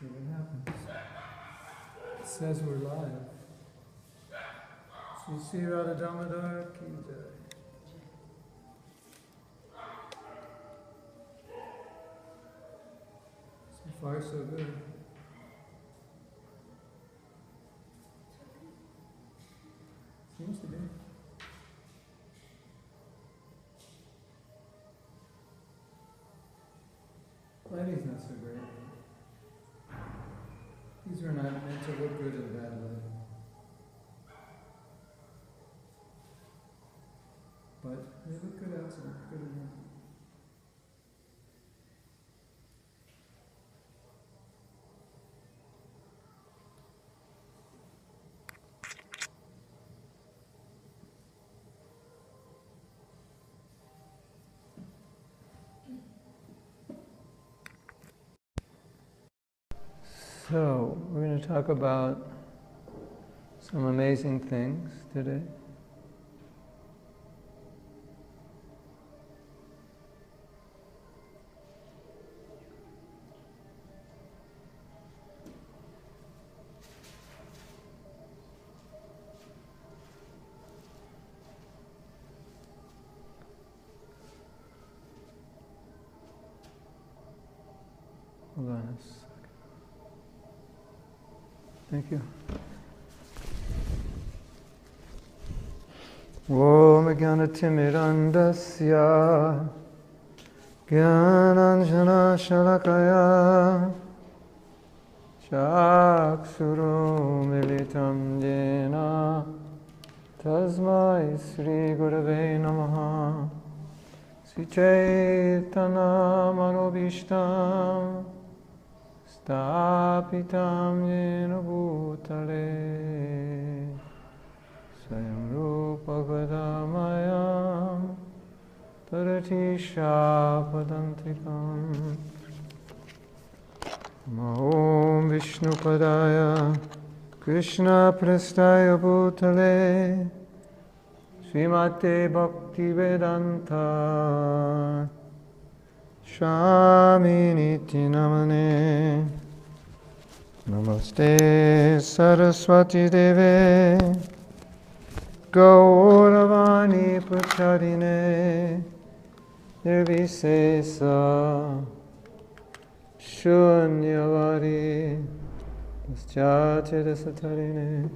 See what happens. It says we're live. So you see Radha Damodara ki jai. So far so good. Seems to be. Lighting's not so great. These are not meant to look good in bad light. But they look good outside, good enough. So, we're going to talk about some amazing things today. Hold on a second. Thank you. Om Jnanatimidandasya Jnananjana Shalakaya Chakshuru Militam Jena Tasmai Sri Gurave Namaha Sri Chaitanya Manobhishtam Stapitam Jena Bhutale Swayam Rupa Gadamayam Tarati Shapadantikam Om Vishnu Padaya Krishna Prastaya Bhutale Srimate Bhakti Vedanta Swaminiti Namane Namaste Saraswati Deve Gauravani Pracharine Nirvisesa Shunyavari Paschatyasatarine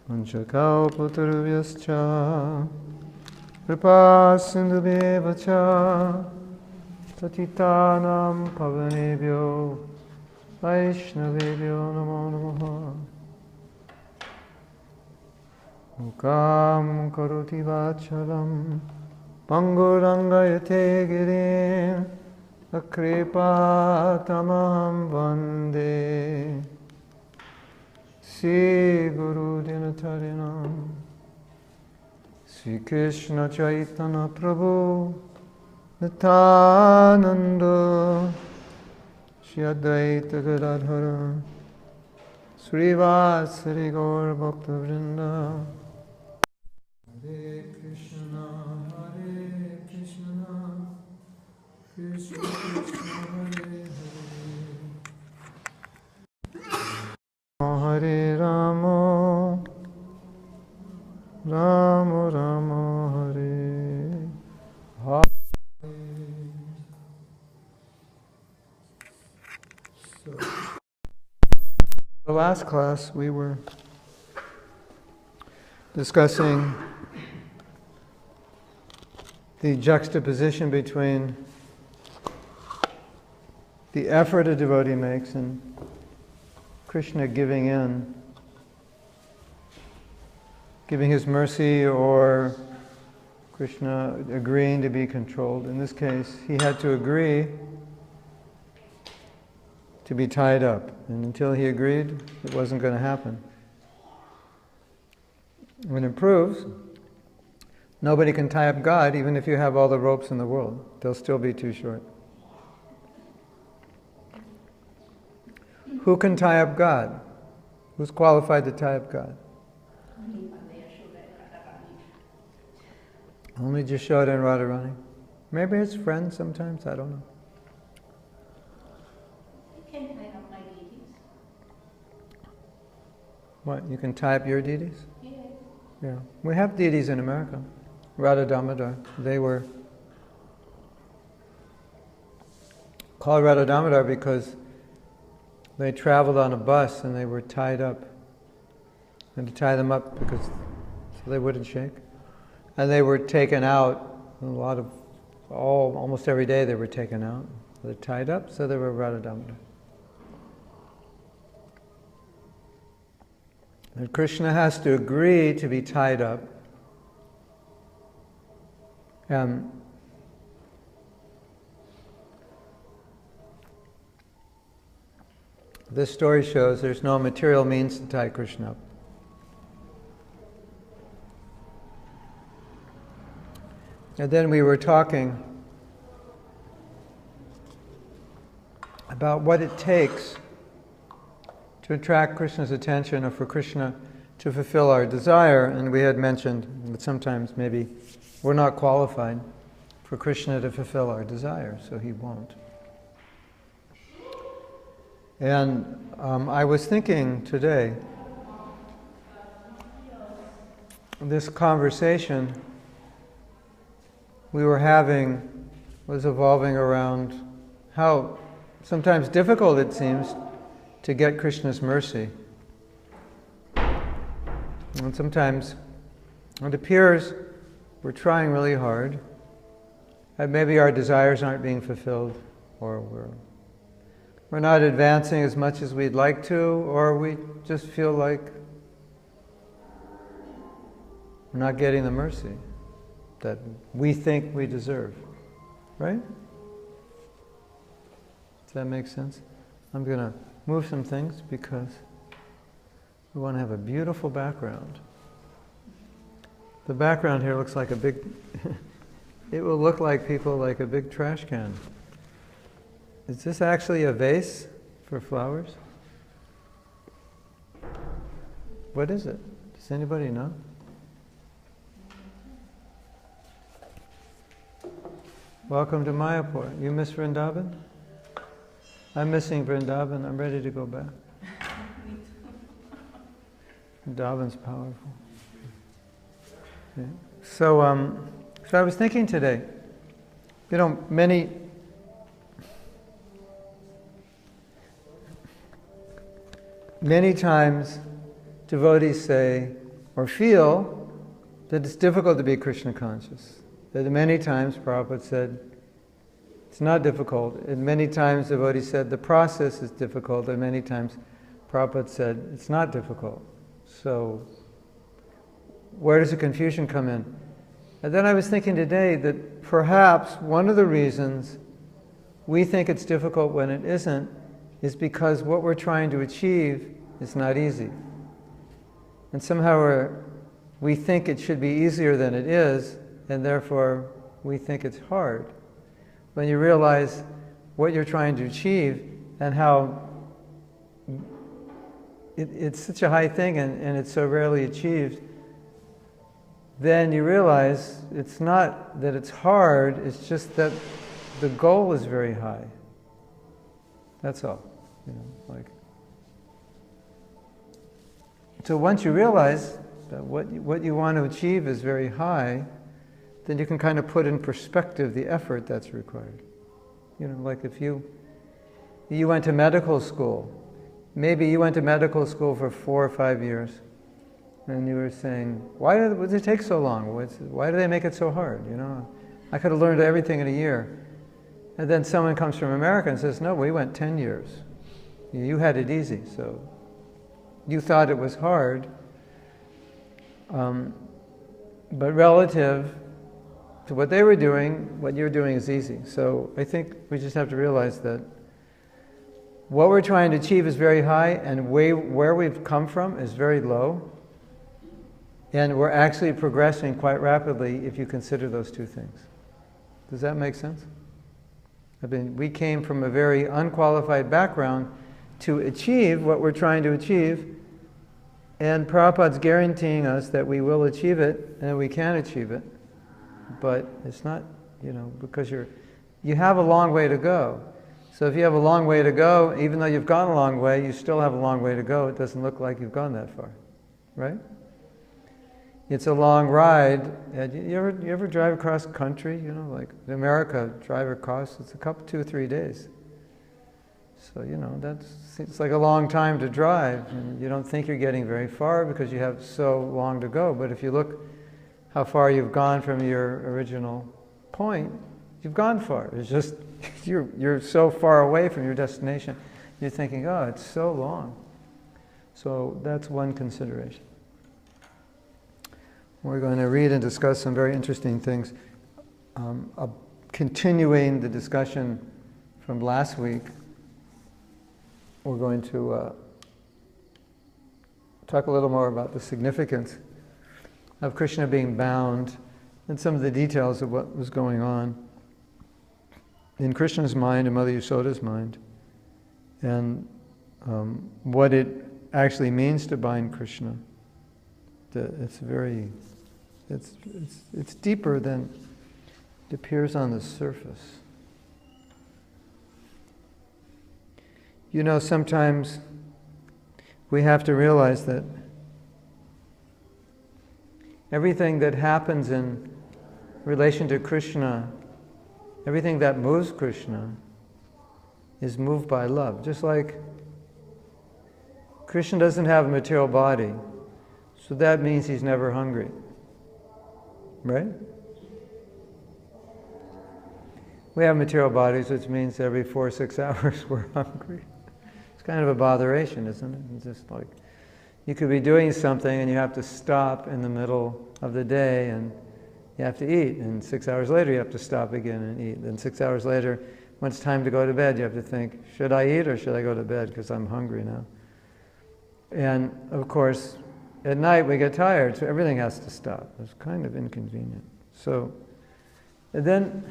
Panchakalpatarubhyascha Kripa Sindhubhyevacha Patitanam Pavanebhyo Vaishnavebhyo Namo Namaha Mukam Karoti Vachalam Pangurangayate Girim Akripa Tamaham Vande Sri Guru Dinatarinam Sri Krishna Chaitanya Prabhu Nityananda Shri Advaita Gadadhara Sri Vasari Gaur Bhakta Vrinda Hare Krishna Krishna Krishna Hare Hare Rama Rama Rama Hare Hare. So, the last class we were discussing the juxtaposition between the effort a devotee makes and Krishna giving in, giving his mercy, or Krishna agreeing to be controlled. In this case, he had to agree to be tied up, and until he agreed, it wasn't going to happen. When it proves, nobody can tie up God, even if you have all the ropes in the world. They'll still be too short. Who can tie up God? Who's qualified to tie up God? Only Jashoda and Radharani. Maybe his friends sometimes, I don't know. He can tie up deities? What, you can tie up your deities? Yeah. Yeah. We have deities in America. Radha Damodar. They were called Radha Damodar because they traveled on a bus and they were tied up. And to tie them up because so they wouldn't shake. And they were taken out. Almost every day they were taken out. They're tied up, so they were Radha Damodar. And Krishna has to agree to be tied up. This story shows there's no material means to tie Krishna up. And then we were talking about what it takes to attract Krishna's attention or for Krishna to fulfill our desire. And we had mentioned that sometimes maybe we're not qualified for Krishna to fulfill our desire, so he won't. And I was thinking today, this conversation we were having was evolving around how sometimes difficult it seems to get Krishna's mercy. And sometimes it appears we're trying really hard, and maybe our desires aren't being fulfilled, or we're not advancing as much as we'd like to, or we just feel like we're not getting the mercy that we think we deserve. Right? Does that make sense? I'm going to move some things because we want to have a beautiful background. The background here looks like a big, it will look like people like a big trash can. Is this actually a vase for flowers? What is it? Does anybody know? Welcome to Mayapur. You miss Vrindavan? I'm missing Vrindavan. I'm ready to go back. Vrindavan's powerful. Okay. So I was thinking today, many times devotees say or feel that it's difficult to be Krishna conscious. That many times Prabhupada said it's not difficult, and many times devotees said the process is difficult, and many times Prabhupada said it's not difficult. So where does the confusion come in? And then I was thinking today that perhaps one of the reasons we think it's difficult when it isn't is because what we're trying to achieve is not easy. And somehow we think it should be easier than it is, and therefore we think it's hard. When you realize what you're trying to achieve and how it's such a high thing and it's so rarely achieved, then you realize it's not that it's hard, it's just that the goal is very high. That's all. So once you realize that what you want to achieve is very high, then you can kind of put in perspective the effort that's required. Like if you went to medical school, maybe you went to medical school for 4 or 5 years, and you were saying, why does it take so long? Why do they make it so hard? I could have learned everything in a year. And then someone comes from America and says, no, we went 10 years. You had it easy, so you thought it was hard, but relative to what they were doing, what you're doing is easy. So I think we just have to realize that what we're trying to achieve is very high, and where we've come from is very low. And we're actually progressing quite rapidly if you consider those two things. Does that make sense? We came from a very unqualified background to achieve what we're trying to achieve, and Prabhupada's guaranteeing us that we will achieve it, and we can achieve it. But it's not, because you have a long way to go. So if you have a long way to go, even though you've gone a long way, you still have a long way to go. It doesn't look like you've gone that far, right? It's a long ride. You ever drive across country? You know, like in America, drive across, it's 2 or 3 days. So, you know, it's like a long time to drive. And you don't think you're getting very far because you have so long to go. But if you look how far you've gone from your original point, you've gone far. It's just, you're so far away from your destination. You're thinking, oh, it's so long. So that's one consideration. We're going to read and discuss some very interesting things. Continuing the discussion from last week, we're going to talk a little more about the significance of Krishna being bound and some of the details of what was going on in Krishna's mind and Mother Yasoda's mind, and what it actually means to bind Krishna. It's deeper than it appears on the surface. You know, sometimes we have to realize that everything that happens in relation to Krishna, everything that moves Krishna, is moved by love. Just like Krishna doesn't have a material body, so that means he's never hungry. Right? We have material bodies, which means every 4 or 6 hours we're hungry. It's kind of a botheration, isn't it? It's just like, you could be doing something and you have to stop in the middle of the day and you have to eat. And 6 hours later you have to stop again and eat. Then 6 hours later, when it's time to go to bed, you have to think, should I eat or should I go to bed because I'm hungry now? And of course, at night we get tired, so everything has to stop. It's kind of inconvenient. So, and then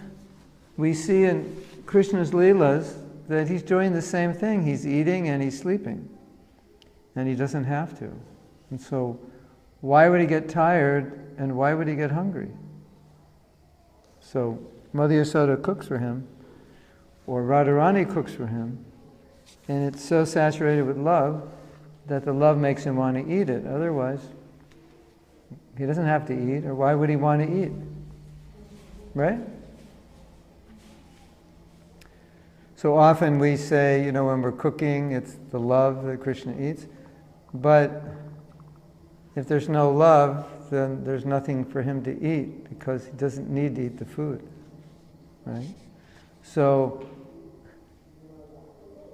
we see in Krishna's Leelas that he's doing the same thing. He's eating and he's sleeping. And he doesn't have to. And so, why would he get tired and why would he get hungry? So, Mother Yasoda cooks for him, or Radharani cooks for him, and it's so saturated with love that the love makes him want to eat it. Otherwise, he doesn't have to eat, or why would he want to eat? Right? So often we say, you know, when we're cooking, it's the love that Krishna eats. But if there's no love, then there's nothing for him to eat, because he doesn't need to eat the food. Right? So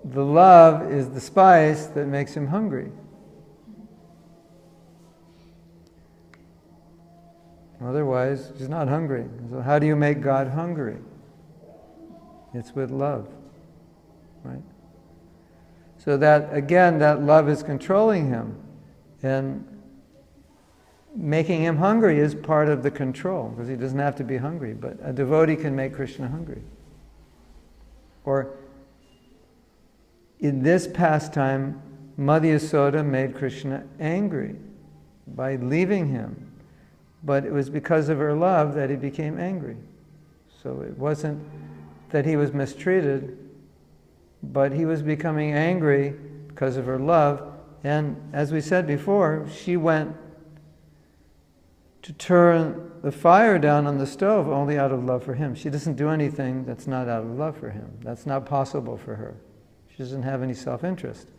the love is the spice that makes him hungry. Otherwise, he's not hungry. So how do you make God hungry? It's with love. Right? So that, again, that love is controlling him. And making him hungry is part of the control, because he doesn't have to be hungry. But a devotee can make Krishna hungry. Or in this pastime, Mother Yasoda made Krishna angry by leaving him. But it was because of her love that he became angry. So it wasn't that he was mistreated, but he was becoming angry because of her love. And as we said before, she went to turn the fire down on the stove only out of love for him. She doesn't do anything that's not out of love for him. That's not possible for her. She doesn't have any self-interest.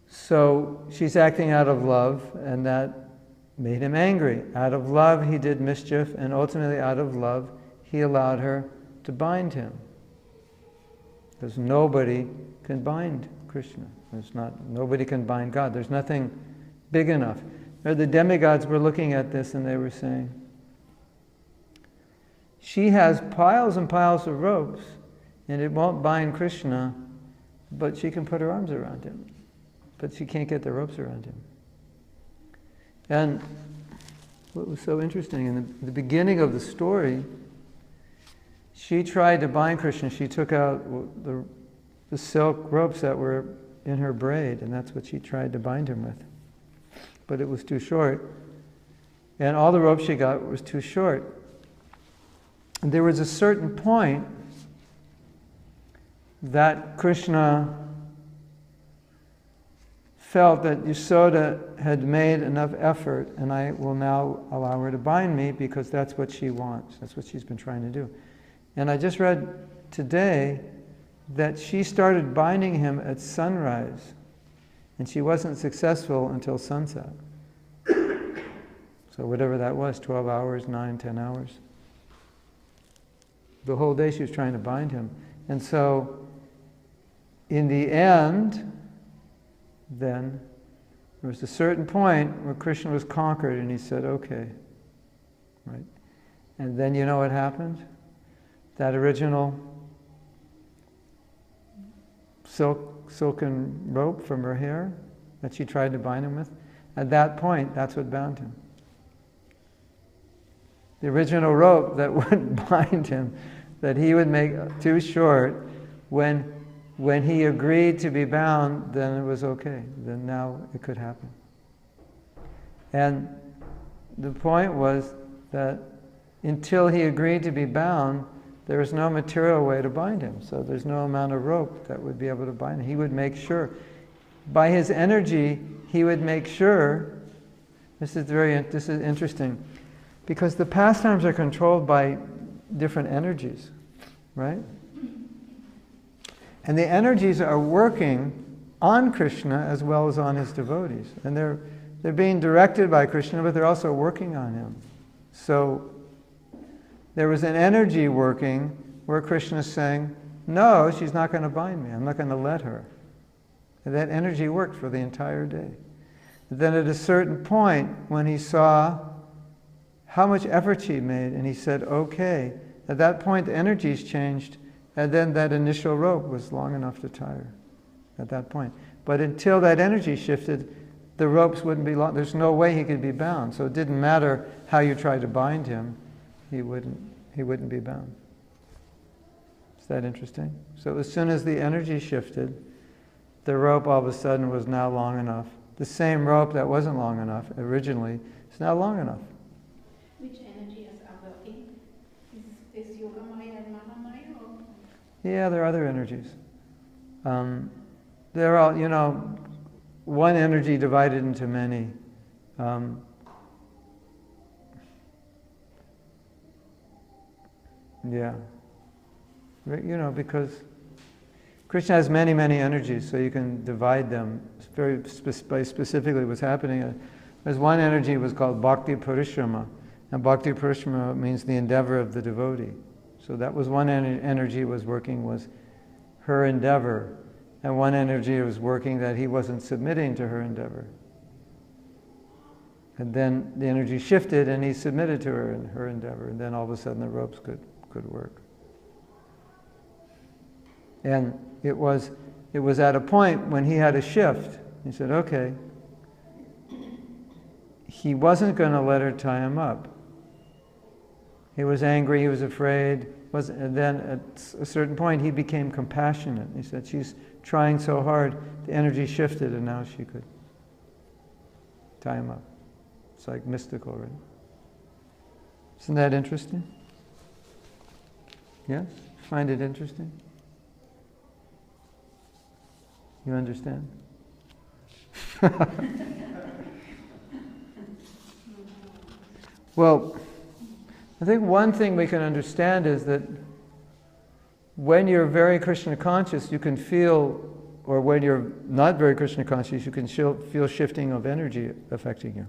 So she's acting out of love, and that made him angry. Out of love, he did mischief, and ultimately out of love, he allowed her to bind him. Because nobody can bind Krishna. Nobody can bind God. There's nothing big enough. The demigods were looking at this and they were saying, she has piles and piles of ropes, and it won't bind Krishna, but she can put her arms around him. But she can't get the ropes around him. And what was so interesting, in the beginning of the story, she tried to bind Krishna. She took out the silk ropes that were in her braid, and that's what she tried to bind him with. But it was too short. And all the rope she got was too short. And there was a certain point that Krishna felt that Yasoda had made enough effort, and I will now allow her to bind me because that's what she wants. That's what she's been trying to do. And I just read today that she started binding him at sunrise, and she wasn't successful until sunset. So whatever that was, 12 hours, 9, 10 hours. The whole day she was trying to bind him. And so, in the end, then, there was a certain point where Krishna was conquered and he said, okay. Right? And then you know what happened? That original silken rope from her hair that she tried to bind him with, at that point, that's what bound him. The original rope that would bind him, that he would make too short, when he agreed to be bound, then it was okay. Then now it could happen. And the point was that until he agreed to be bound, there was no material way to bind him. So there's no amount of rope that would be able to bind him. He would make sure, by his energy, he would make sure. This is interesting, because the pastimes are controlled by different energies, right? And the energies are working on Krishna as well as on his devotees. And they're being directed by Krishna, but they're also working on him. So there was an energy working where Krishna's saying, no, she's not going to bind me. I'm not going to let her. And that energy worked for the entire day. Then at a certain point, when he saw how much effort she made, and he said, okay, at that point the energies changed, and then that initial rope was long enough to tie her at that point. But until that energy shifted, the ropes wouldn't be long. There's no way he could be bound. So it didn't matter how you tried to bind him, he wouldn't be bound. Is that interesting? So as soon as the energy shifted, the rope all of a sudden was now long enough. The same rope that wasn't long enough originally is now long enough. Which energies are working? Is Yoga Maya and Mahamaya? Or? Yeah, there are other energies. They're all, one energy divided into many. Yeah. Because Krishna has many, many energies, so you can divide them very specifically what's happening. There's one energy was called Bhakti Parishrama, and Bhakti Parishrama means the endeavor of the devotee. So that was one energy was working, was her endeavor, and one energy was working that he wasn't submitting to her endeavor. And then the energy shifted and he submitted to her and her endeavor, and then all of a sudden the ropes could work. And it was at a point when he had a shift. He said, okay. He wasn't going to let her tie him up. He was angry, he was afraid, and then at a certain point he became compassionate. He said, she's trying so hard, the energy shifted and now she could tie him up. It's like mystical, right? Isn't that interesting? Yes? Find it interesting? You understand? Well, I think one thing we can understand is that when you're very Krishna conscious, you can feel, or when you're not very Krishna conscious, you can feel shifting of energy affecting you.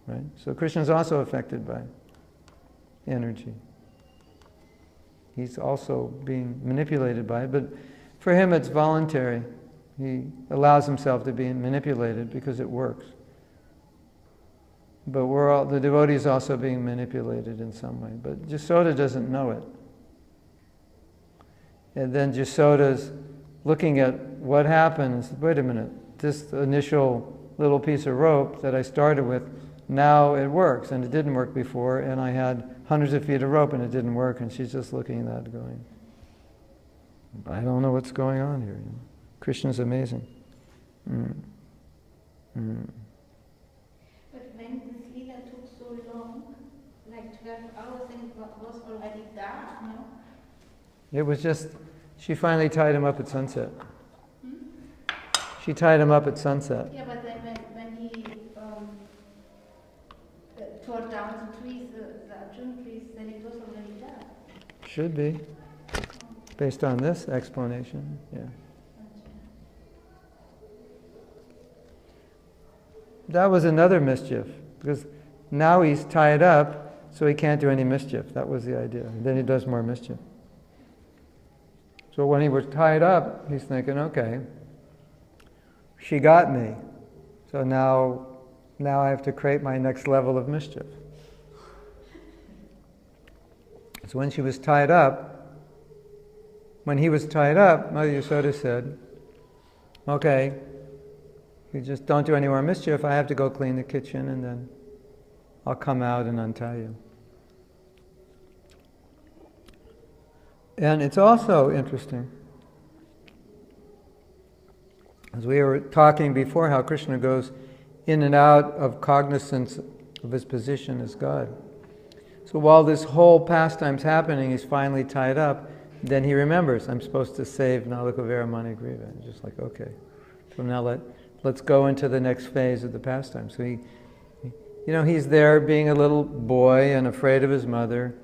Right? So Krishna is also affected by energy. He's also being manipulated by it, but for him it's voluntary. He allows himself to be manipulated because it works. But the devotee is also being manipulated in some way. But Yasoda doesn't know it. And then Yasoda's looking at what happens. Wait a minute, this initial little piece of rope that I started with, now it works, and it didn't work before, and I had hundreds of feet of rope and it didn't work, and she's just looking at that going, I don't know what's going on here. Krishna's amazing. But when this Lila took so long, like 12 hours, and it was already dark, no? It was just, She finally tied him up at sunset. She tied him up at sunset. Yeah, but then when he tore down the trees, the Arjuna trees, then it was already dead. Should be, based on this explanation. Yeah. That was another mischief, because now he's tied up, so he can't do any mischief. That was the idea. And then he does more mischief. So when he was tied up, he's thinking, okay, she got me. So now I have to create my next level of mischief. So when he was tied up, Mother Yasoda said, okay, you just don't do any more mischief. I have to go clean the kitchen and then I'll come out and untie you. And it's also interesting, as we were talking before, how Krishna goes in and out of cognizance of his position as God. So while this whole pastime's happening, he's finally tied up, then he remembers, I'm supposed to save Nalakavera Manigriva. It's just like, okay, so now let's go into the next phase of the pastime. So he's there being a little boy and afraid of his mother,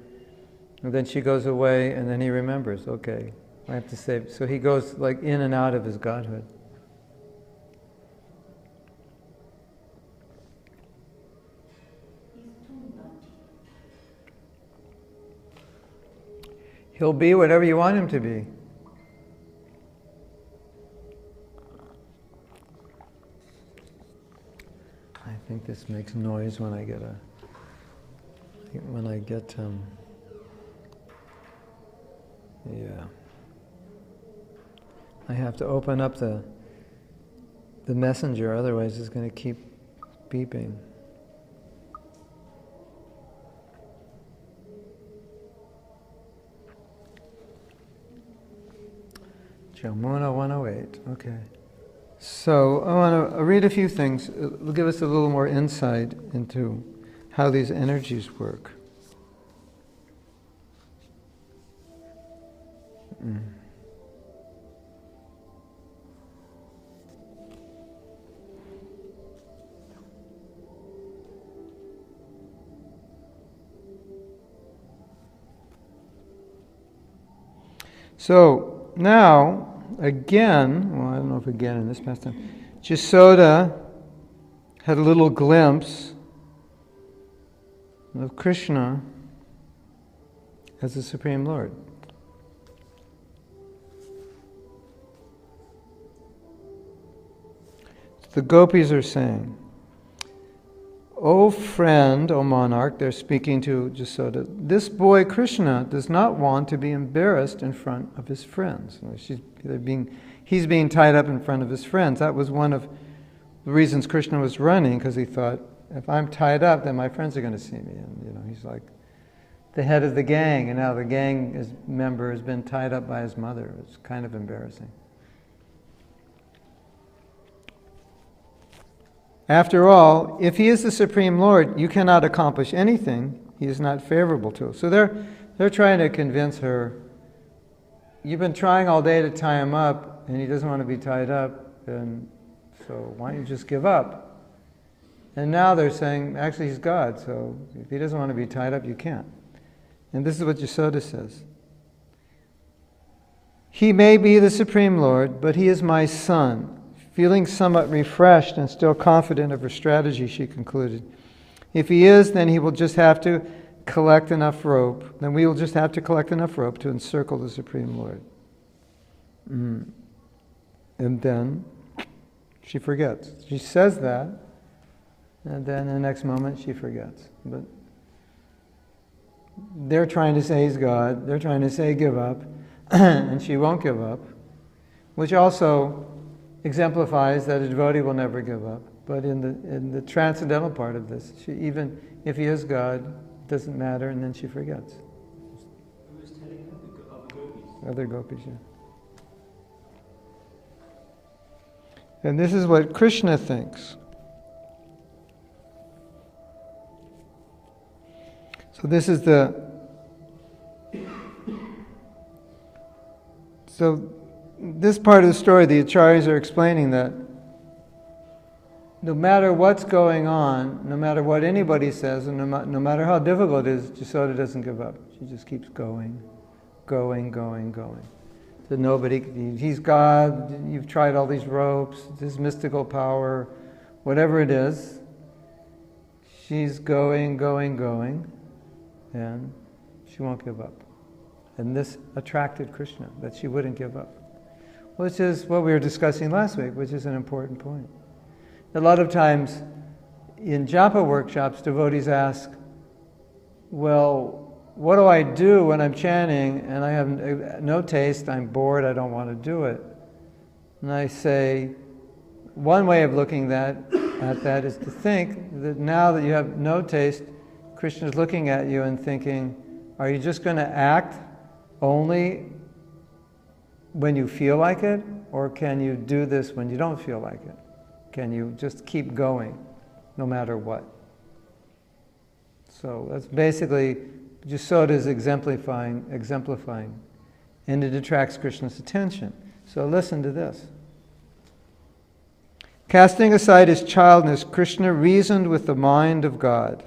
and then she goes away, and then he remembers, okay, I have to save. So he goes like in and out of his godhood. He'll be whatever you want him to be. I think this makes noise when I get yeah. I have to open up the messenger, otherwise it's going to keep beeping. Jamuna 108, okay. So I want to read a few things. It'll give us a little more insight into how these energies work. So now, again, well, I don't know if again in this pastime, Yasoda had a little glimpse of Krishna as the Supreme Lord. The gopis are saying, "O friend, O monarch," they're speaking to Yasoda, "this boy Krishna does not want to be embarrassed in front of his friends." He's being tied up in front of his friends. That was one of the reasons Krishna was running, because he thought, if I'm tied up, then my friends are going to see me. And he's like the head of the gang, and now the gang member has been tied up by his mother. It's kind of embarrassing. After all, if he is the Supreme Lord, you cannot accomplish anything he is not favorable to. So they're trying to convince her, you've been trying all day to tie him up, and he doesn't want to be tied up, and so why don't you just give up? And now they're saying, actually he's God, so if he doesn't want to be tied up, you can't. And this is what Yasoda says. He may be the Supreme Lord, but he is my son. Feeling somewhat refreshed and still confident of her strategy, she concluded, if he is, then he will just have to collect enough rope. Then we will just have to collect enough rope to encircle the Supreme Lord. And then she forgets. She says that, and then the next moment she forgets. But they're trying to say he's God. They're trying to say give up, and she won't give up, which also exemplifies that a devotee will never give up. But in the transcendental part of this, she, even if he is God, it doesn't matter, and then she forgets. Who was telling her? The other gopis? Other gopis, yeah. And this is what Krishna thinks. So this is So this part of the story, the acharyas are explaining that no matter what's going on, no matter what anybody says, and no matter how difficult it is, Jasoda doesn't give up. She just keeps going. That nobody, he's God, you've tried all these ropes, this mystical power, whatever it is, she's going, and she won't give up. And this attracted Krishna, that she wouldn't give up. Which is what we were discussing last week, which is an important point. A lot of times in japa workshops, devotees ask, well, what do I do when I'm chanting and I have no taste, I'm bored, I don't want to do it? And I say, one way of looking at that is to think that now that you have no taste, Krishna's looking at you and thinking, are you just going to act only when you feel like it, or can you do this when you don't feel like it? Can you just keep going no matter what? So that's basically Jasoda is exemplifying, and it attracts Krishna's attention. So listen to this. Casting aside his childness, Krishna reasoned with the mind of God.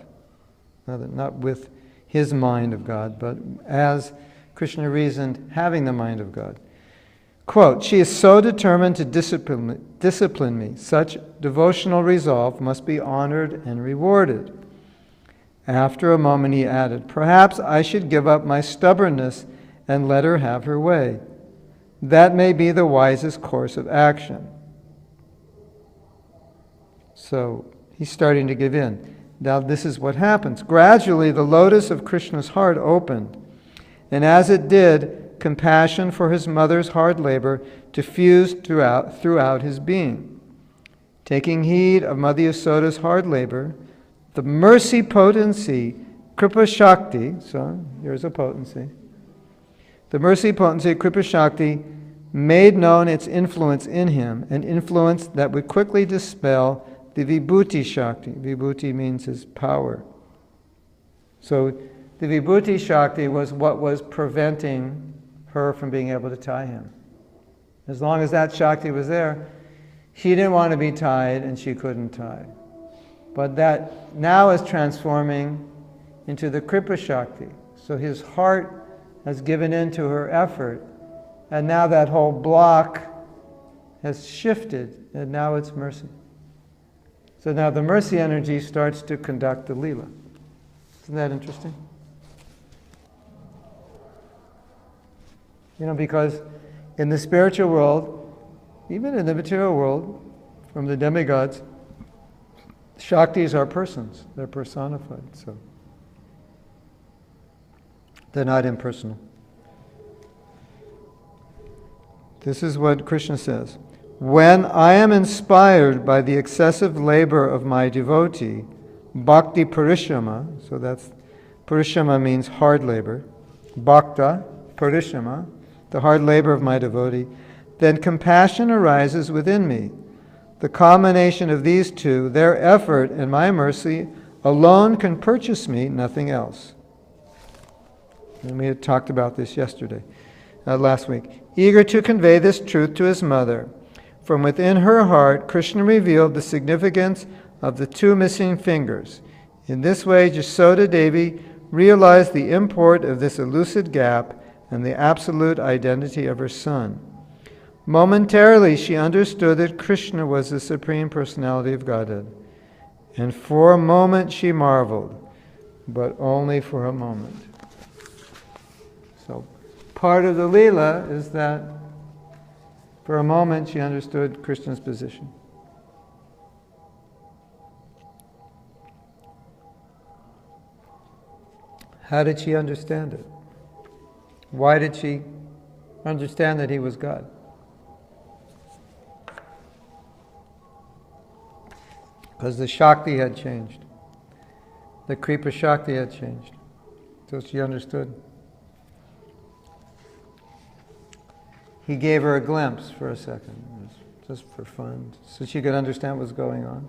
Not with his mind of God, but as Krishna reasoned, having the mind of God. Quote, she is so determined to discipline me. Such devotional resolve must be honored and rewarded. After a moment he added, perhaps I should give up my stubbornness and let her have her way. That may be the wisest course of action. So he's starting to give in. Now this is what happens. Gradually the lotus of Krishna's heart opened, and as it did, compassion for his mother's hard labor diffused throughout his being. Taking heed of Mother Yasoda's hard labor, the mercy potency, Kripa Shakti, so here's a potency. The mercy potency, Kripa Shakti, made known its influence in him, an influence that would quickly dispel the Vibhuti Shakti. Vibhuti means his power. So the Vibhuti Shakti was what was preventing her from being able to tie him. As long as that Shakti was there, she didn't want to be tied and she couldn't tie. But that now is transforming into the Kripa Shakti. So his heart has given in to her effort, and now that whole block has shifted, and now it's mercy. So now the mercy energy starts to conduct the Lila. Isn't that interesting? Because in the spiritual world, even in the material world, from the demigods, Shaktis are persons. They're personified, so they're not impersonal. This is what Krishna says. When I am inspired by the excessive labor of my devotee, bhakti parishrama, so that's, parishrama means hard labor, bhakta, parishrama, the hard labor of my devotee, then compassion arises within me. The combination of these two, their effort and my mercy, alone can purchase me, nothing else. And we had talked about this last week. Eager to convey this truth to his mother, from within her heart, Krishna revealed the significance of the two missing fingers. In this way, Jasoda Devi realized the import of this elusive gap and the absolute identity of her son. Momentarily, she understood that Krishna was the Supreme Personality of Godhead. And for a moment she marveled, but only for a moment. So, part of the Leela is that for a moment she understood Krishna's position. How did she understand it? Why did she understand that he was God? Because the Shakti had changed. The Kripa Shakti had changed. So she understood. He gave her a glimpse for a second, just for fun, so she could understand what's going on.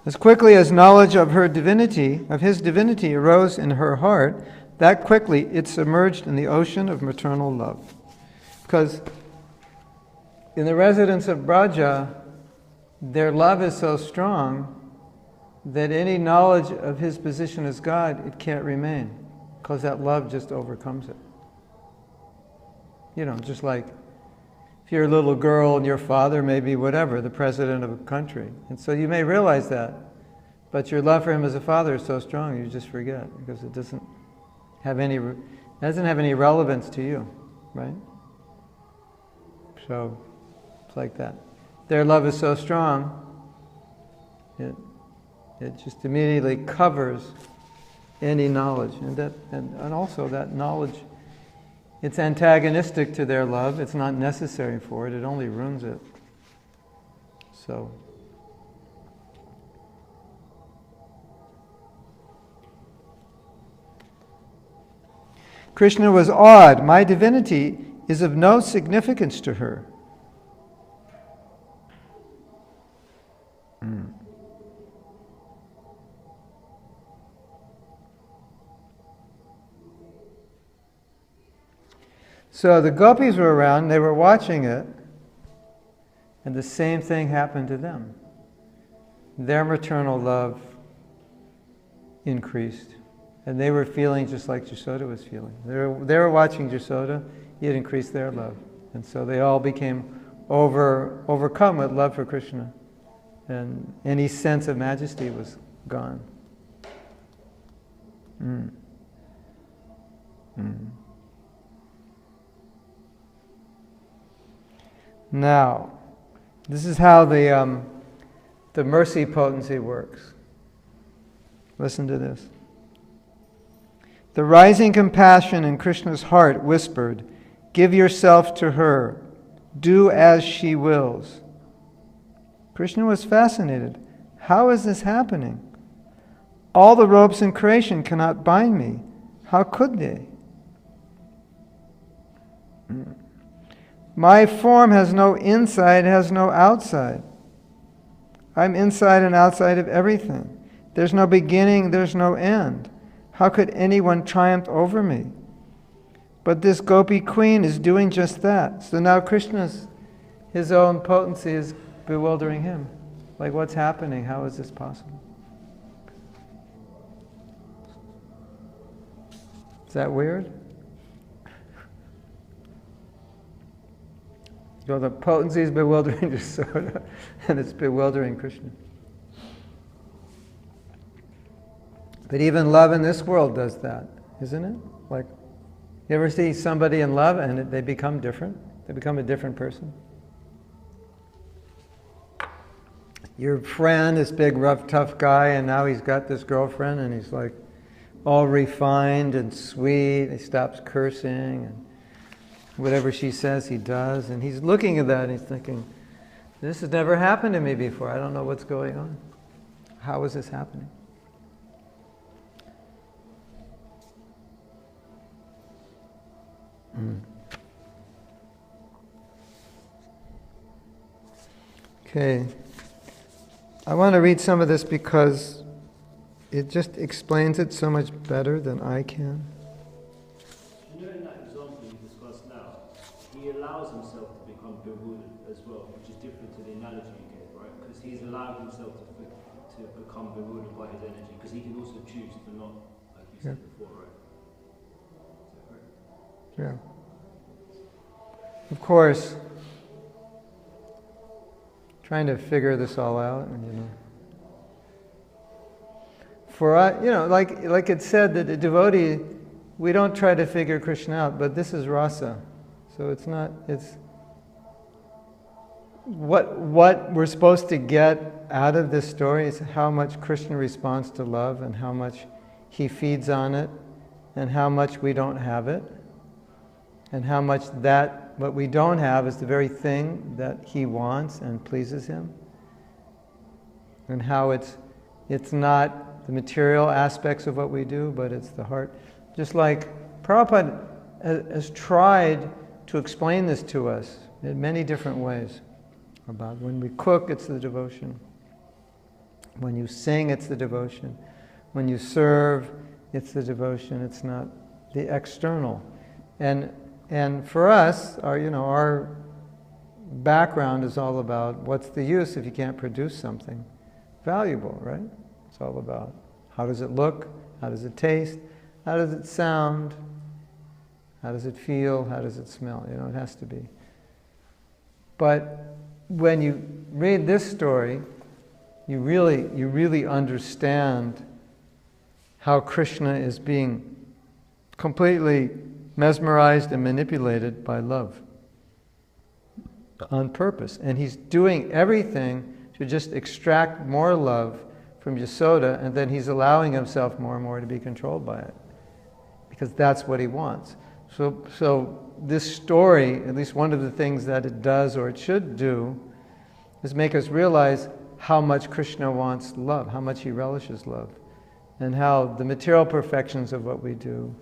As quickly as knowledge of her divinity, of his divinity, arose in her heart, that quickly it submerged in the ocean of maternal love. Because in the residents of Braja, their love is so strong that any knowledge of his position as God, it can't remain, because that love just overcomes it. You know, just like if you're a little girl and your father may be whatever, the president of a country. And so you may realize that, but your love for him as a father is so strong you just forget, because it doesn't have any relevance to you, right? So it's like that. Their love is so strong, it just immediately covers any knowledge, and also that knowledge, it's antagonistic to their love. It's not necessary for it. It only ruins it. So, Krishna was awed. My divinity is of no significance to her. So the gopis were around, they were watching it, and the same thing happened to them. Their maternal love increased, and they were feeling just like Jasoda was feeling. They were watching Jasoda, it increased their love. And so they all became overcome with love for Krishna, and any sense of majesty was gone. Now, this is how the mercy potency works. Listen to this. The rising compassion in Krishna's heart whispered, "Give yourself to her. Do as she wills." Krishna was fascinated. How is this happening? All the ropes in creation cannot bind me. How could they? My form has no inside, has no outside. I'm inside and outside of everything. There's no beginning, there's no end. How could anyone triumph over me? But this gopi queen is doing just that. So now Krishna's, his own potency is bewildering him. Like, what's happening? How is this possible? Is that weird? So the potency is bewildering Jasoda, and it's bewildering Krishna. But even love in this world does that, isn't it? Like, you ever see somebody in love and they become different? They become a different person. Your friend, this big, rough, tough guy, and now he's got this girlfriend, and he's like all refined and sweet. He stops cursing, and whatever she says, he does. And he's looking at that and he's thinking, this has never happened to me before. I don't know what's going on. How is this happening? Okay. I want to read some of this because it just explains it so much better than I can. You know, in that example you discussed now, he allows himself to become bewildered as well, which is different to the analogy you gave, right? Because he's allowed himself to become bewildered by his energy, because he can also choose to not, like you said before, right? Is that correct? Yeah. Of course, trying to figure this all out, and for us, like it said that a devotee, we don't try to figure Krishna out, but this is rasa, so it's what we're supposed to get out of this story is how much Krishna responds to love, and how much he feeds on it, and how much we don't have it, and how much that what we don't have is the very thing that he wants and pleases him, and how it's not the material aspects of what we do, but it's the heart. Just like Prabhupada has tried to explain this to us in many different ways. About when we cook, it's the devotion. When you sing, it's the devotion. When you serve, it's the devotion. It's not the external. And for us, our background is all about what's the use if you can't produce something valuable, right? It's all about how does it look, how does it taste, how does it sound, how does it feel, how does it smell? It has to be. But when you read this story, you really understand how Krishna is being completely mesmerized and manipulated by love on purpose. And he's doing everything to just extract more love from Yasoda, and then he's allowing himself more and more to be controlled by it. Because that's what he wants. So this story, at least one of the things that it does or it should do, is make us realize how much Krishna wants love, how much he relishes love, and how the material perfections of what we do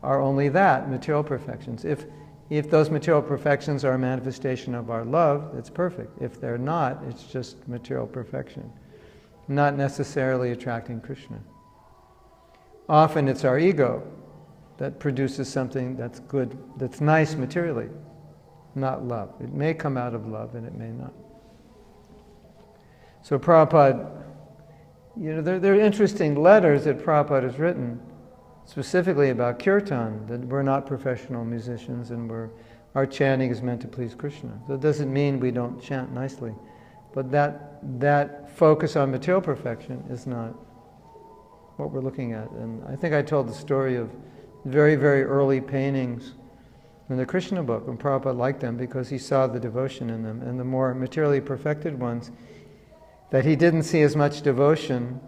are only that, material perfections. If those material perfections are a manifestation of our love, it's perfect. If they're not, it's just material perfection, not necessarily attracting Krishna. Often it's our ego that produces something that's good, that's nice materially, not love. It may come out of love and it may not. So Prabhupada, there are interesting letters that Prabhupada has written specifically about kirtan, that we're not professional musicians and our chanting is meant to please Krishna. So it doesn't mean we don't chant nicely, but that focus on material perfection is not what we're looking at. And I think I told the story of very, very early paintings in the Krishna book, and Prabhupada liked them because he saw the devotion in them. And the more materially perfected ones that he didn't see as much devotion,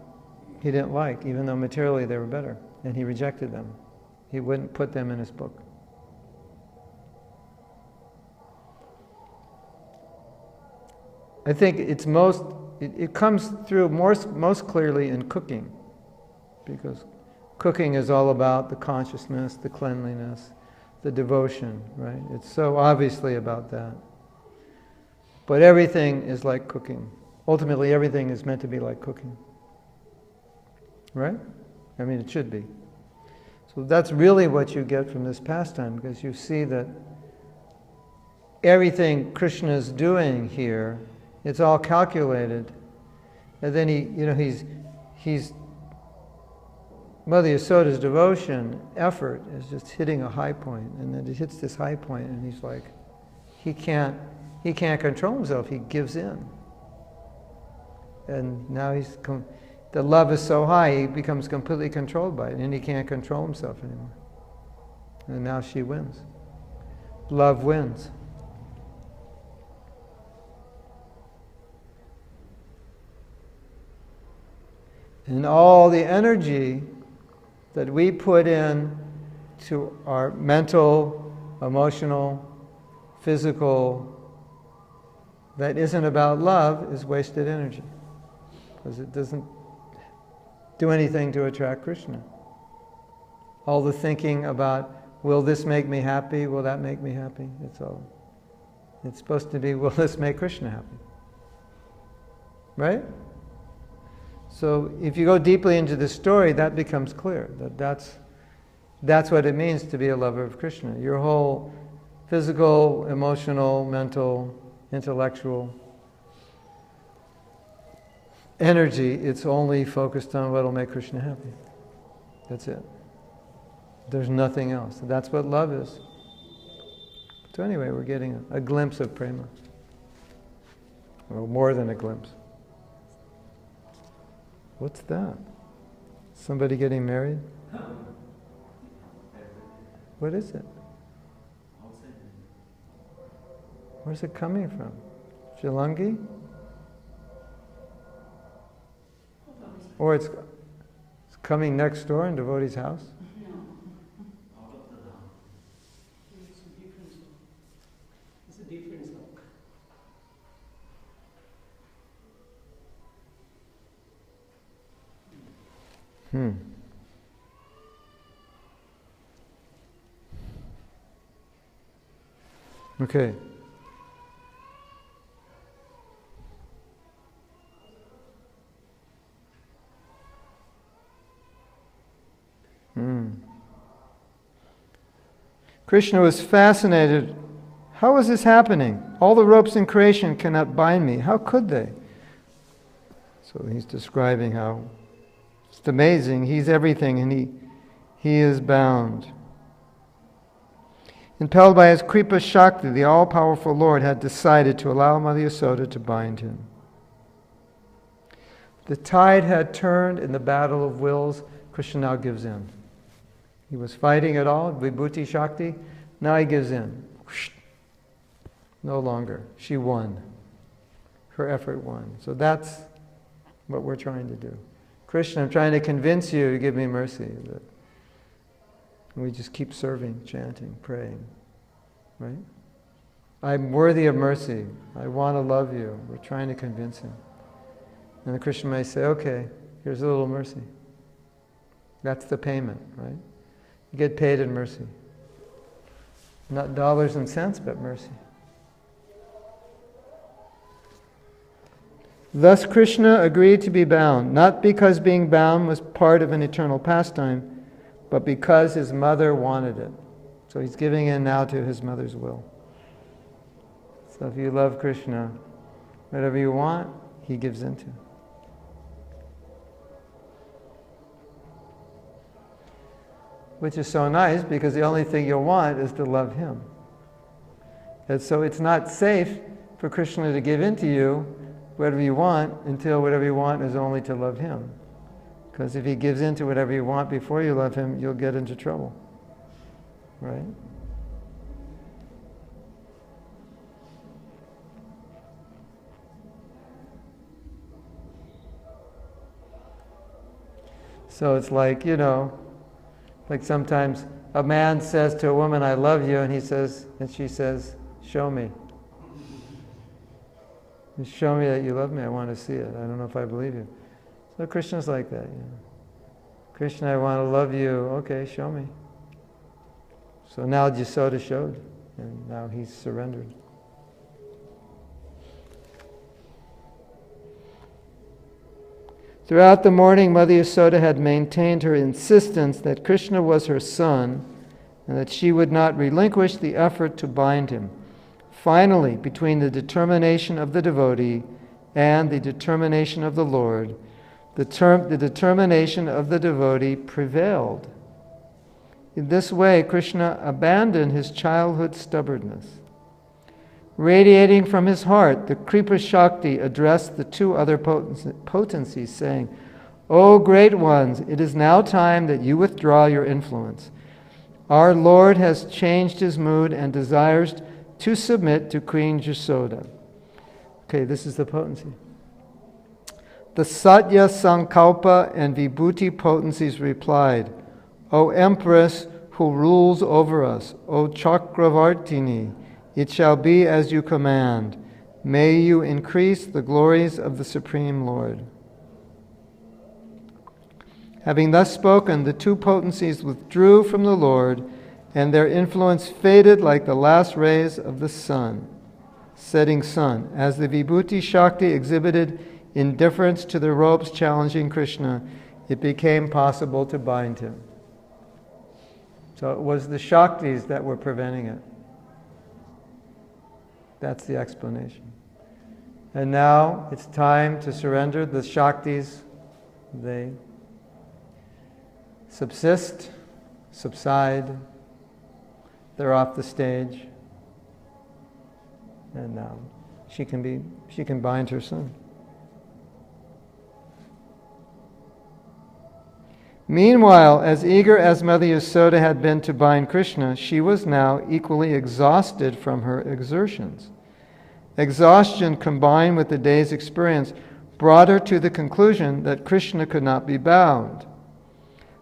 he didn't like, even though materially they were better. And he rejected them. He wouldn't put them in his book. I think it comes through most clearly in cooking, because cooking is all about the consciousness, the cleanliness, the devotion, right? It's so obviously about that. But everything is like cooking. Ultimately, everything is meant to be like cooking. Right? I mean, it should be. So that's really what you get from this pastime, because you see that everything Krishna is doing here, it's all calculated. And then he's Mother Yasoda's devotion, effort, is just hitting a high point, and then it hits this high point, and he's like, he can't control himself. He gives in, and now the love is so high, he becomes completely controlled by it, and he can't control himself anymore. And now she wins. Love wins. And all the energy that we put in to our mental, emotional, physical, that isn't about love, is wasted energy. Because it doesn't do anything to attract Krishna. All the thinking about, will this make me happy? Will that make me happy? It's supposed to be, will this make Krishna happy? Right? So if you go deeply into the story, that becomes clear. That's what it means to be a lover of Krishna. Your whole physical, emotional, mental, intellectual energy, it's only focused on what will make Krishna happy. That's it. There's nothing else. That's what love is. So anyway, we're getting a glimpse of prema. Well, more than a glimpse. What's that? Somebody getting married? What is it? Where's it coming from? Shilangi? Or it's coming next door in devotee's house? It's a different song. Okay. Krishna was fascinated. How is this happening? All the ropes in creation cannot bind me. How could they? So he's describing how it's amazing. He's everything and he is bound. Impelled by his Kripa Shakti, the all-powerful Lord had decided to allow Mother Yasoda to bind him. The tide had turned in the battle of wills. Krishna now gives in. He was fighting it all, Vibhuti Shakti. Now he gives in. No longer. She won. Her effort won. So that's what we're trying to do. Krishna, I'm trying to convince you to give me mercy. And we just keep serving, chanting, praying. Right? I'm worthy of mercy. I want to love you. We're trying to convince him. And the Krishna may say, okay, here's a little mercy. That's the payment, right? You get paid in mercy. Not dollars and cents, but mercy. Thus Krishna agreed to be bound, not because being bound was part of an eternal pastime, but because his mother wanted it. So he's giving in now to his mother's will. So if you love Krishna, whatever you want, he gives into. Which is so nice, because the only thing you'll want is to love him. And so it's not safe for Krishna to give in to you whatever you want until whatever you want is only to love him. Because if he gives in to whatever you want before you love him, you'll get into trouble. Right? So it's like, like sometimes a man says to a woman, I love you, and she says, show me. Show me that you love me, I want to see it. I don't know if I believe you. So Krishna's like that. Krishna, I want to love you. Okay, show me. So now Yasoda showed, and now he's surrendered. Throughout the morning, Mother Yasoda had maintained her insistence that Krishna was her son and that she would not relinquish the effort to bind him. Finally, between the determination of the devotee and the determination of the Lord, the determination of the devotee prevailed. In this way, Krishna abandoned his childhood stubbornness. Radiating from his heart, the Kripa Shakti addressed the two other potencies, saying, O great ones, it is now time that you withdraw your influence. Our Lord has changed his mood and desires to submit to Queen Yasoda. Okay, this is the potency. The Satya, Sankalpa, and Vibhuti potencies replied, O Empress who rules over us, O Chakravartini, it shall be as you command. May you increase the glories of the Supreme Lord. Having thus spoken, the two potencies withdrew from the Lord, and their influence faded like the last rays of the sun, setting sun. As the Vibhuti Shakti exhibited indifference to the ropes challenging Krishna, it became possible to bind him. So it was the Shaktis that were preventing it. That's the explanation. And now it's time to surrender. The Shaktis, they subsist, subside, they're off the stage, and now she can bind her son. Meanwhile, as eager as Mother Yasoda had been to bind Krishna, she was now equally exhausted from her exertions. Exhaustion combined with the day's experience brought her to the conclusion that Krishna could not be bound.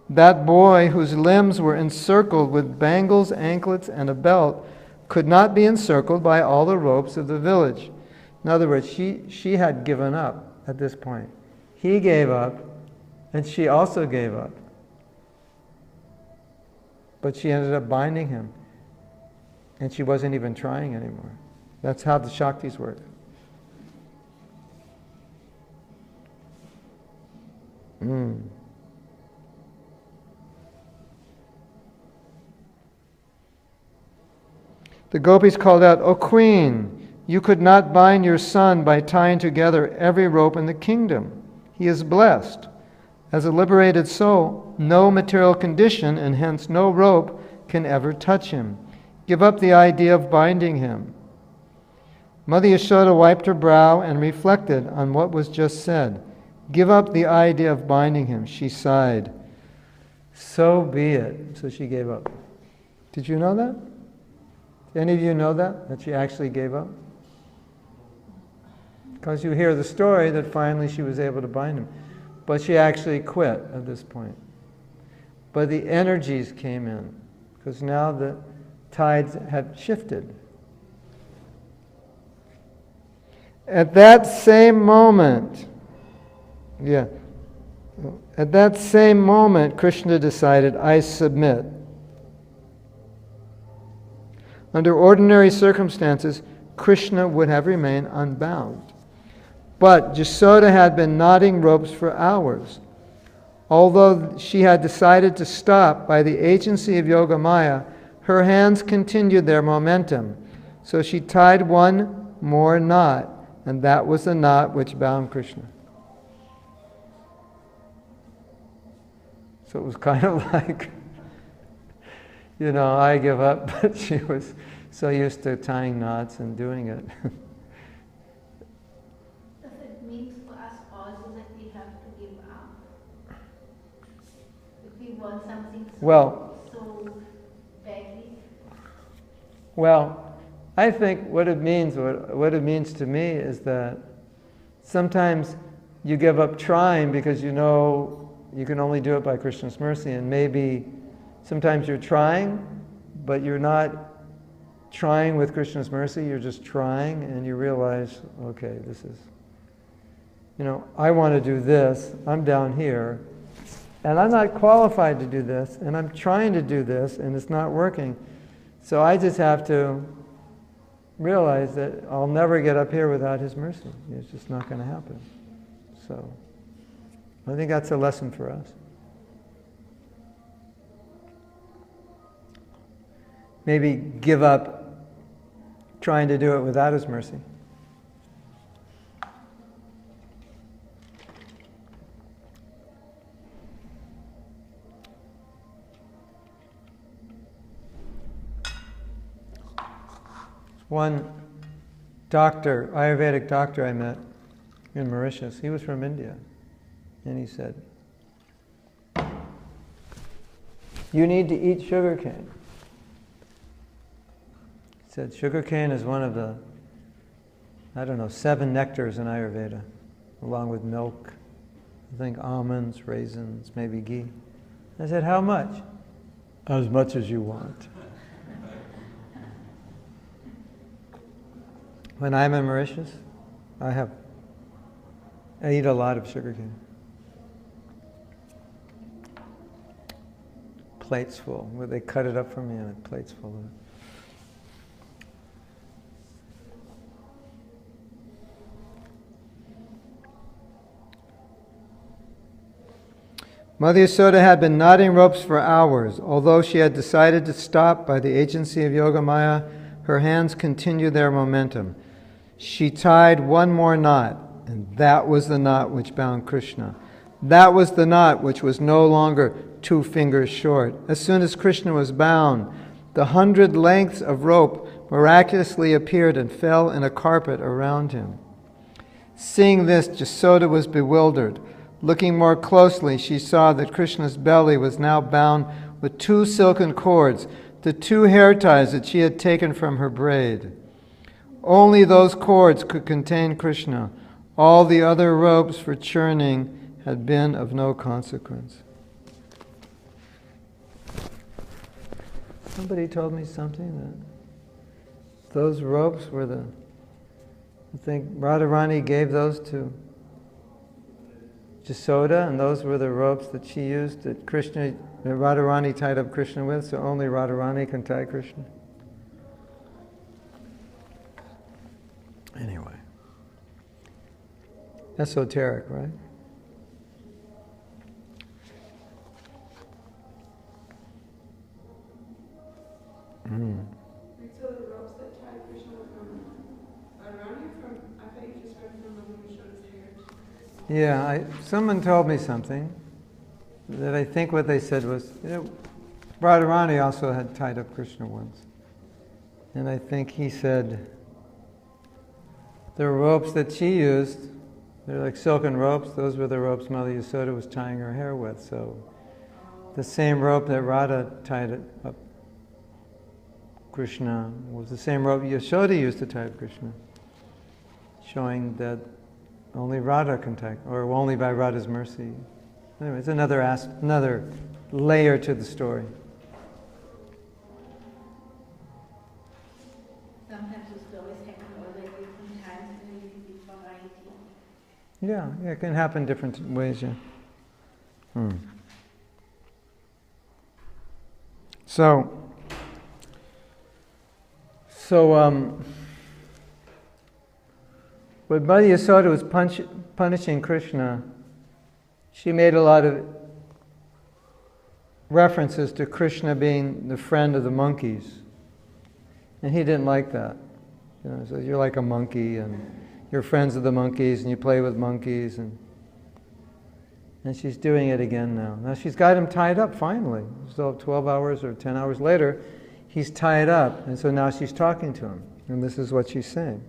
That boy whose limbs were encircled with bangles, anklets, and a belt could not be encircled by all the ropes of the village. In other words, she had given up at this point. He gave up, and she also gave up. But she ended up binding him, and she wasn't even trying anymore. That's how the Shaktis work. The gopis called out, "O queen, you could not bind your son by tying together every rope in the kingdom. He is blessed. As a liberated soul, no material condition, and hence no rope, can ever touch him. Give up the idea of binding him." Mother Yashoda wiped her brow and reflected on what was just said. Give up the idea of binding him. She sighed. So be it. So she gave up. Did you know that? Did any of you know that? That she actually gave up? Because you hear the story that finally she was able to bind him. But she actually quit at this point. But the energies came in, because now the tides had shifted. At that same moment, Krishna decided, I submit. Under ordinary circumstances, Krishna would have remained unbound. But Jasoda had been knotting ropes for hours. Although she had decided to stop by the agency of Yogamaya, her hands continued their momentum. So she tied one more knot, and that was the knot which bound Krishna. So it was kind of like, I give up, but she was so used to tying knots and doing it. Does it mean for us also that we have to give up? If we want something so badly? Well, I think what it means to me is that sometimes you give up trying because you know you can only do it by Krishna's mercy, and maybe sometimes you're trying, but you're not trying with Krishna's mercy, you're just trying, and you realize, okay, this is, I want to do this, I'm down here, and I'm not qualified to do this, and I'm trying to do this, and it's not working. So I just have to realize that I'll never get up here without His mercy. It's just not going to happen. So I think that's a lesson for us. Maybe give up trying to do it without His mercy. One doctor, Ayurvedic doctor I met in Mauritius, he was from India, and he said, "You need to eat sugarcane." He said, sugarcane is one of the, 7 nectars in Ayurveda, along with milk. I think almonds, raisins, maybe ghee. I said, how much? As much as you want. When I'm in Mauritius, I eat a lot of sugarcane. Plates full, where they cut it up for me and a plate's full of it. Mother Yashoda had been knotting ropes for hours. Although she had decided to stop by the agency of Yogamaya, her hands continued their momentum. She tied one more knot, and that was the knot which bound Krishna. That was the knot which was no longer 2 fingers short. As soon as Krishna was bound, the 100 lengths of rope miraculously appeared and fell in a carpet around him. Seeing this, Jasoda was bewildered. Looking more closely, she saw that Krishna's belly was now bound with 2 silken cords, the 2 hair ties that she had taken from her braid. Only those cords could contain Krishna. All the other ropes for churning had been of no consequence. Somebody told me something that those ropes were I think Radharani gave those to Jasoda, and those were the ropes that she used that Radharani tied up Krishna with, so only Radharani can tie Krishna. Anyway. Esoteric, right? So the ropes that tied Krishna were from Radharani or from, I thought you just read from when he showed his hair. Yeah, someone told me something that I think what they said was, Radharani also had tied up Krishna once. And I think he said the ropes that she used, they're like silken ropes, those were the ropes Mother Yasoda was tying her hair with. So the same rope that Radha tied up Krishna was the same rope Yasoda used to tie up Krishna, showing that only Radha can tie, or only by Radha's mercy. Anyway, it's another layer to the story. Sometimes the stories happen all the different times and there is variety. Yeah, it can happen different ways, yeah. So, when Mother Yasoda was punishing Krishna, she made a lot of references to Krishna being the friend of the monkeys. And he didn't like that. So you're like a monkey, and you're friends with the monkeys, and you play with monkeys, and she's doing it again now. Now she's got him tied up finally. So 12 hours or 10 hours later, he's tied up, and so now she's talking to him. And this is what she's saying.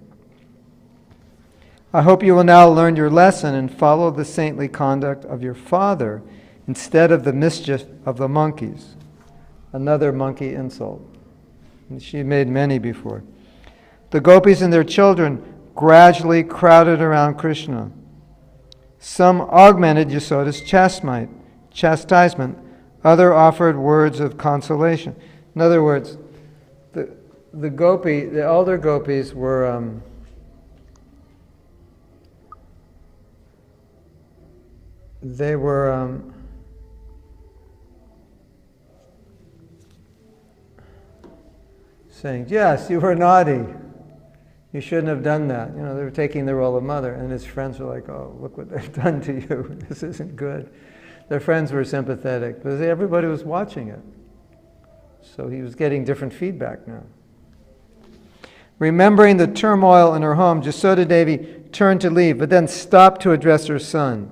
I hope you will now learn your lesson and follow the saintly conduct of your father instead of the mischief of the monkeys. Another monkey insult. And she made many before. The gopis and their children gradually crowded around Krishna. Some augmented Yasoda's chastisement. Other offered words of consolation. In other words, the elder gopis were saying, yes, you were naughty. You shouldn't have done that. They were taking the role of mother, and his friends were like, oh, look what they've done to you. This isn't good. Their friends were sympathetic, because everybody was watching it. So he was getting different feedback now. Remembering the turmoil in her home, Yasoda Devi turned to leave, but then stopped to address her son.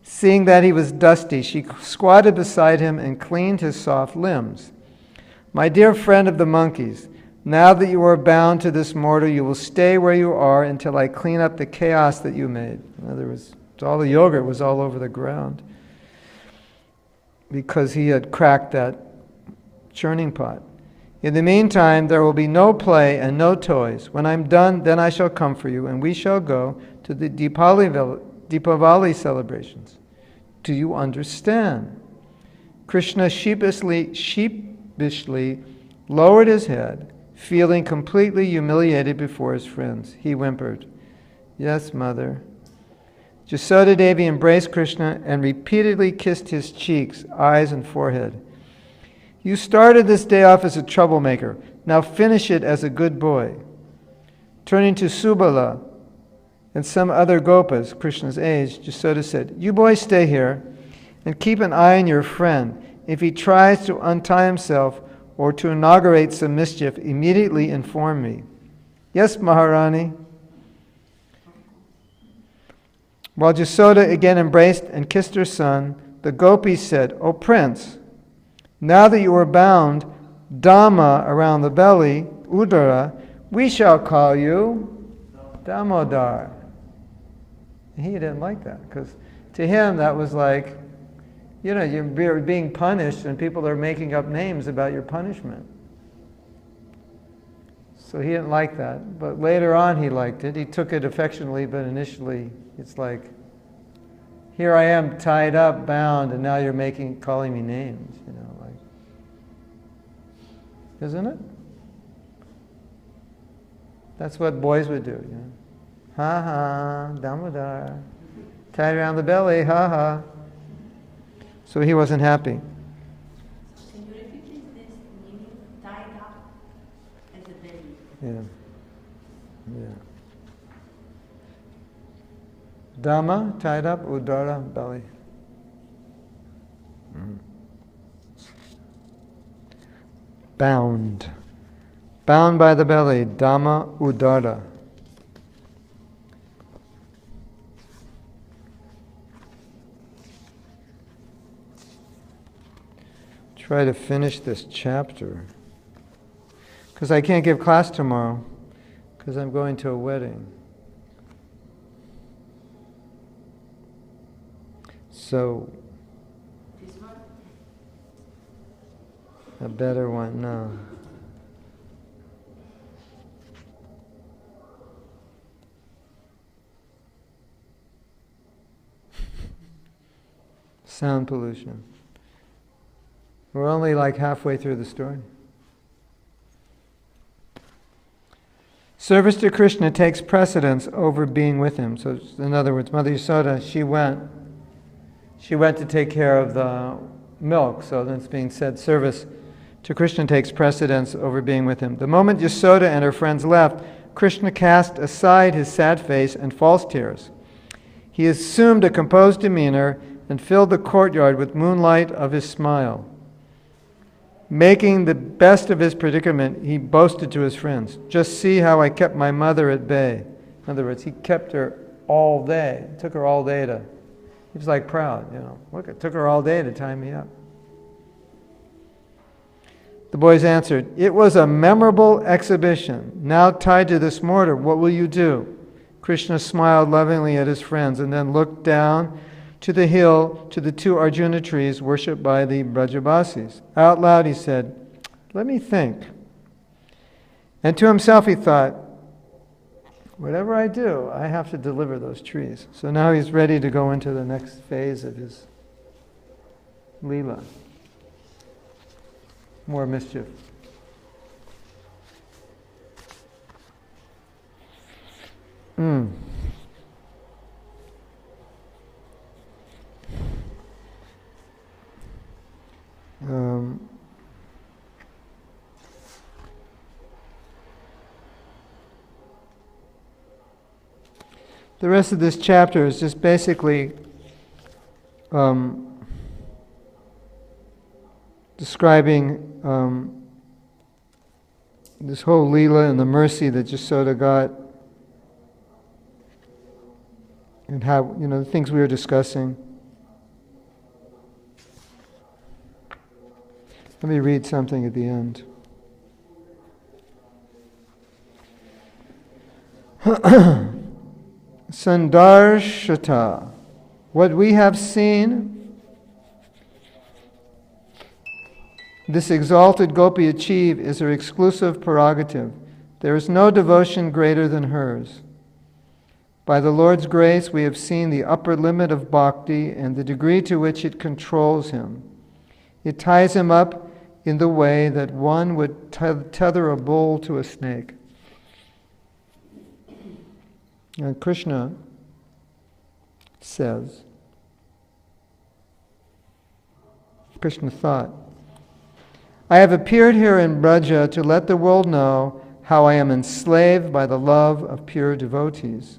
Seeing that he was dusty, she squatted beside him and cleaned his soft limbs. My dear friend of the monkeys, now that you are bound to this mortar, you will stay where you are until I clean up the chaos that you made. In other words, all the yogurt was all over the ground because he had cracked that churning pot. In the meantime, there will be no play and no toys. When I'm done, then I shall come for you, and we shall go to the Deepavali celebrations. Do you understand? Krishna sheepishly lowered his head, feeling completely humiliated before his friends. He whimpered, yes, mother. Yasoda Devi embraced Krishna and repeatedly kissed his cheeks, eyes, and forehead. You started this day off as a troublemaker. Now finish it as a good boy. Turning to Subala and some other gopas, Krishna's age, Yasoda said, you boys stay here and keep an eye on your friend. If he tries to untie himself or to inaugurate some mischief, immediately inform me. Yes, Maharani. While Yasoda again embraced and kissed her son, the gopis said, O Prince, now that you are bound, Dhamma around the belly, Udara, we shall call you Damodara. He didn't like that, because to him that was like, you're being punished and people are making up names about your punishment. So he didn't like that. But later on he liked it. He took it affectionately, but initially it's like, here I am tied up, bound, and now you're calling me names, isn't it? That's what boys would do, Ha ha, Damodara. Tied around the belly, ha ha. So he wasn't happy. Can you repeat this meaning? Tied up as a belly. Yeah. Dhamma, tied up, Udara, belly. Bound. Bound by the belly, Damodara. Try to finish this chapter. Because I can't give class tomorrow, because I'm going to a wedding. So, This one? a better one, no. Sound pollution. We're only like halfway through the story. Service to Krishna takes precedence over being with him. So, in other words, Mother Yasoda, she went to take care of the milk. So then it's being said, service to Krishna takes precedence over being with him. The moment Yasoda and her friends left, Krishna cast aside his sad face and false tears. He assumed a composed demeanor and filled the courtyard with moonlight of his smile. Making the best of his predicament, he boasted to his friends, "Just see how I kept my mother at bay." In other words, he kept her all day. It took her all day to... He was like proud, Look, it took her all day to tie me up. The boys answered, "It was a memorable exhibition. Now tied to this mortar, what will you do?" Krishna smiled lovingly at his friends and then looked down to the hill, to the two Arjuna trees worshipped by the Brajabasis. Out loud he said, "Let me think." And to himself he thought, whatever I do, I have to deliver those trees. So now he's ready to go into the next phase of his Lila. More mischief. The rest of this chapter is just basically describing this whole Leela and the mercy that Yasoda got, and how, the things we were discussing. Let me read something at the end. Sandarshata, what we have seen, this exalted gopi achieve is her exclusive prerogative. There is no devotion greater than hers. By the Lord's grace, we have seen the upper limit of bhakti and the degree to which it controls him. It ties him up in the way that one would tether a bull to a snake. And Krishna says, Krishna thought, "I have appeared here in Braja to let the world know how I am enslaved by the love of pure devotees.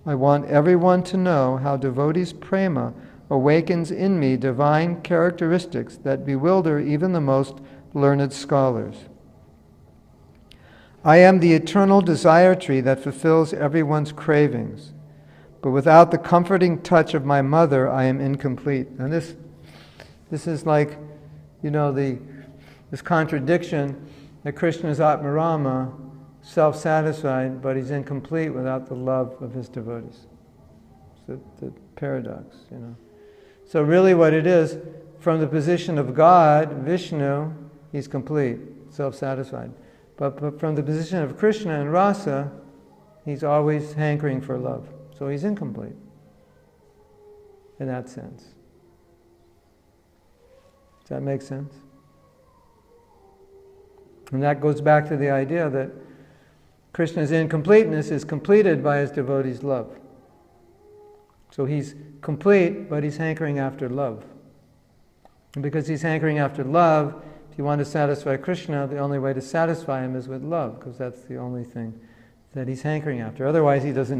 I want everyone to know how devotees' prema awakens in me divine characteristics that bewilder even the most learned scholars. I am the eternal desire tree that fulfills everyone's cravings. But without the comforting touch of my mother, I am incomplete." And this is like, this contradiction that Krishna is Atmarama, self-satisfied, but he's incomplete without the love of his devotees. It's the paradox, So really what it is, from the position of God, Vishnu, he's complete, self-satisfied. But from the position of Krishna and Rasa, he's always hankering for love. So he's incomplete in that sense. Does that make sense? And that goes back to the idea that Krishna's incompleteness is completed by his devotees' love. So he's complete, but he's hankering after love. And because he's hankering after love, if you want to satisfy Krishna, the only way to satisfy him is with love, because that's the only thing that he's hankering after. Otherwise, he doesn't